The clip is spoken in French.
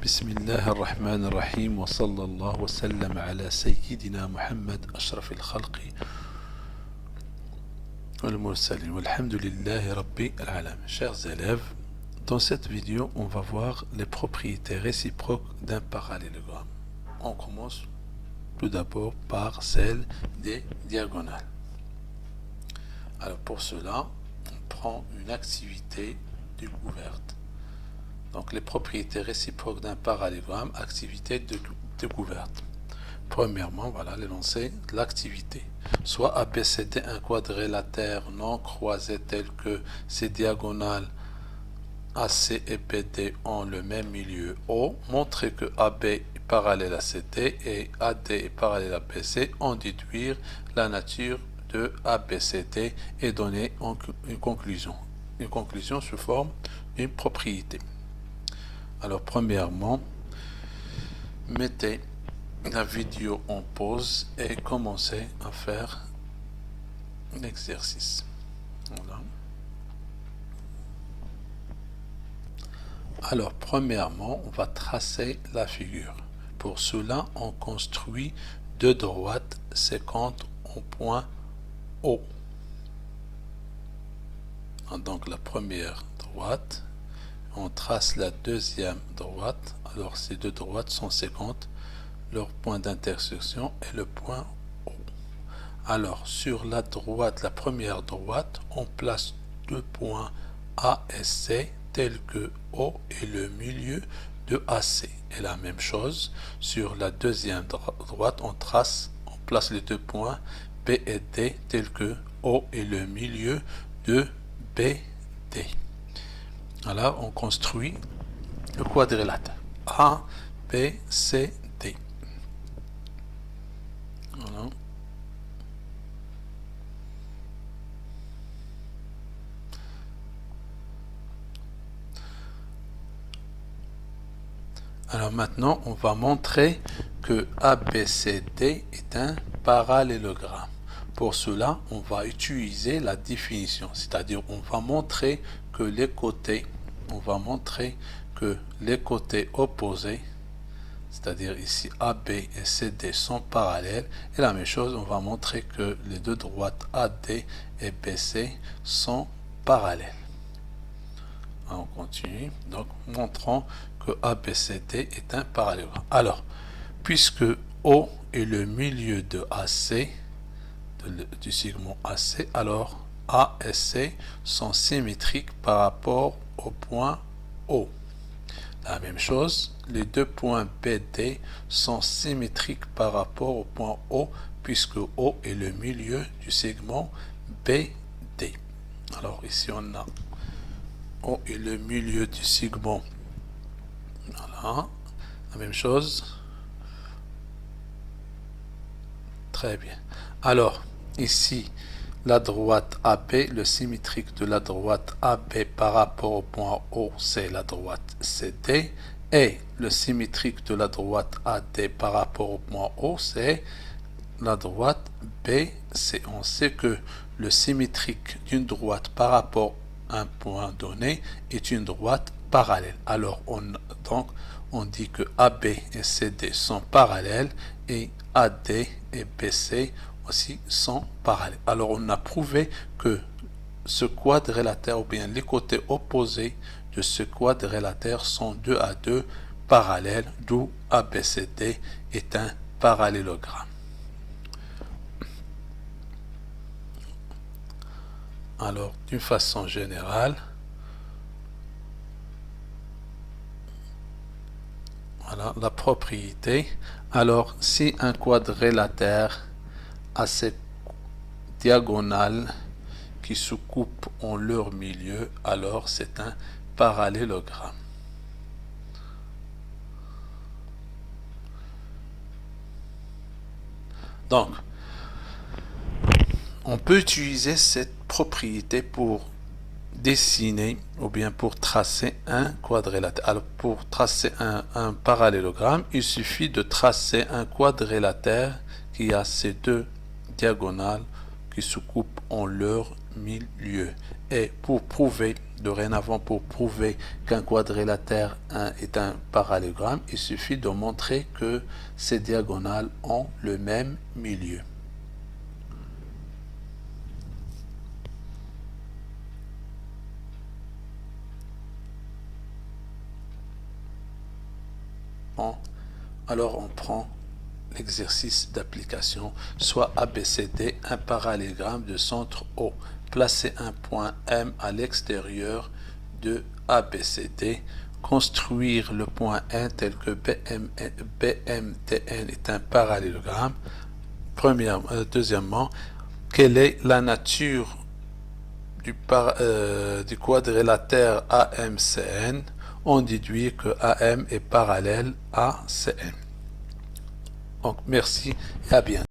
بسم الله الرحمن الرحيم وصلى الله وسلم على سيدنا محمد أشرف الخلق والمرسلين والحمد لله رب العالمين. Chers élèves, dans cette vidéo, on va voir les propriétés réciproques d'un parallélogramme. On commence tout d'abord par celle des diagonales. Alors pour cela, on prend une activité découverte. Donc les propriétés réciproques d'un parallélogramme, activité de découverte. Premièrement, voilà l'énoncé de l'activité. Soit ABCD un quadrilatère non croisé tel que ses diagonales AC et BD ont le même milieu O, montrer que AB est parallèle à CD et AD est parallèle à BC, en déduire la nature de ABCD et donner une conclusion. Une conclusion sous forme d'une propriété. Alors premièrement, mettez la vidéo en pause et commencez à faire l'exercice. Voilà. Alors premièrement, on va tracer la figure. Pour cela, on construit deux droites séquentes au point O. Donc la première droite, on trace la deuxième droite. Alors ces deux droites sont séquentes, leur point d'intersection est le point O. Alors sur la droite, la première droite, on place deux points A et C tels que O est le milieu de AC. Et la même chose sur la deuxième droite, on place les deux points B et D tels que O est le milieu de BD. Alors on construit le quadrilatère A, B, C, D. Voilà. Alors maintenant, on va montrer que ABCD est un parallélogramme. Pour cela, on va utiliser la définition, c'est-à-dire on va montrer que les côtés opposés, c'est-à-dire ici AB et CD sont parallèles, et la même chose, on va montrer que les deux droites AD et BC sont parallèles. On continue, donc montrons que ABCD est un parallélogramme. Alors, puisque O est le milieu de AC, du segment AC, alors A et C sont symétriques par rapport au point O. La même chose, les deux points BD sont symétriques par rapport au point O, puisque O est le milieu du segment BD. Alors ici on a O est le milieu du segment. Voilà, la même chose. Très bien. Alors, ici, la droite AB, le symétrique de la droite AB par rapport au point O, c'est la droite CD. Et le symétrique de la droite AD par rapport au point O, c'est la droite BC. On sait que le symétrique d'une droite par rapport à un point donné est une droite parallèle. Alors, on dit que AB et CD sont parallèles et AD et BC aussi sont parallèles. Alors on a prouvé que ce quadrilatère, ou bien les côtés opposés de ce quadrilatère sont 2 à 2 parallèles, d'où ABCD est un parallélogramme. Alors d'une façon générale, voilà la propriété. Alors si un quadrilatère a ses diagonales qui se coupent en leur milieu, alors c'est un parallélogramme. Donc, on peut utiliser cette propriété pour dessiner ou bien pour tracer un quadrilatère. Alors pour tracer un parallélogramme, il suffit de tracer un quadrilatère qui a ces deux diagonales qui se coupent en leur milieu. Et pour prouver Dorénavant, pour prouver qu'un quadrilatère est un parallélogramme, il suffit de montrer que ces diagonales ont le même milieu. Bon, alors on prend l'exercice d'application, soit ABCD, un parallélogramme de centre O. Placez un point M à l'extérieur de ABCD. Construire le point N tel que BMTN est un parallélogramme. Deuxièmement, quelle est la nature du quadrilatère AMCN? On déduit que AM est parallèle à CN. Donc merci et à bientôt.